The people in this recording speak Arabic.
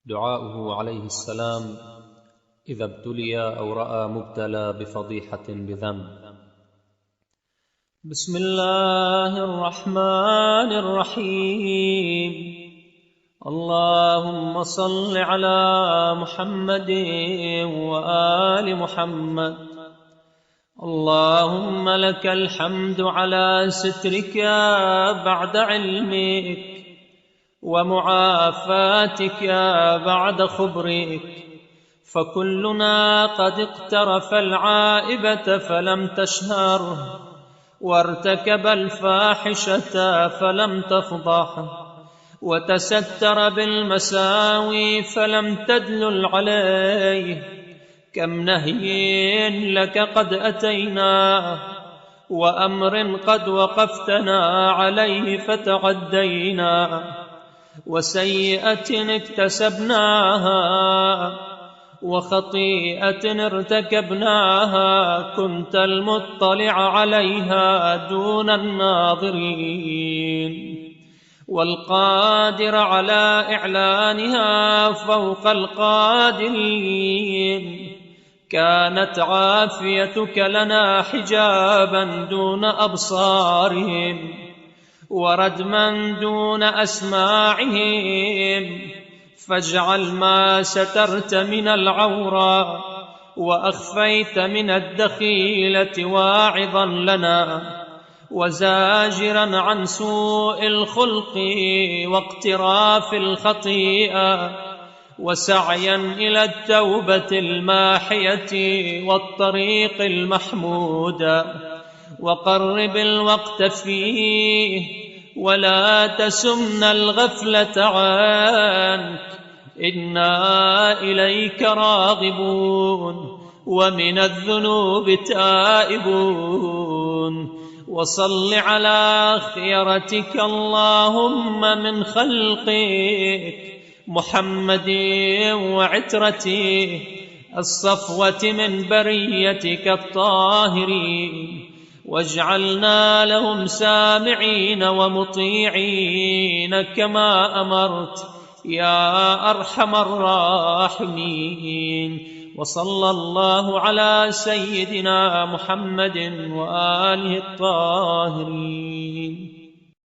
دعاؤه عليه السلام إذا ابتلي أو رأى مبتلى بفضيحة بذنب. بسم الله الرحمن الرحيم. اللهم صل على محمد وآل محمد. اللهم لك الحمد على سترك بعد علمك ومعافاتك بعد خبرك، فكلنا قد اقترف العائبة فلم تشهره، وارتكب الفاحشة فلم تفضحه، وتستر بالمساوي فلم تدلل عليه. كم نهي لك قد أتيناه، وأمر قد وقفتنا عليه فتعدينا، وسيئة اكتسبناها وخطيئة ارتكبناها كنت المطلع عليها دون الناظرين، والقادر على إعلانها فوق القادرين. كانت عافيتك لنا حجابا دون أبصارهم، وردما دون أسماعهم، فاجعل ما سترت من العورى وأخفيت من الدخيلة واعظا لنا، وزاجرا عن سوء الخلق واقتراف الخطيئة، وسعيا إلى التوبة الماحية والطريق المحمود. وقرب الوقت فيه ولا تسمن الغفلة عنك، إنا إليك راغبون ومن الذنوب تائبون. وصل على خيرتك اللهم من خلقك محمد وعترته الصفوة من بريتك الطاهرين، واجعلنا لهم سامعين ومطيعين كما أمرت يا أرحم الراحمين. وصلى الله على سيدنا محمد وآله الطاهرين.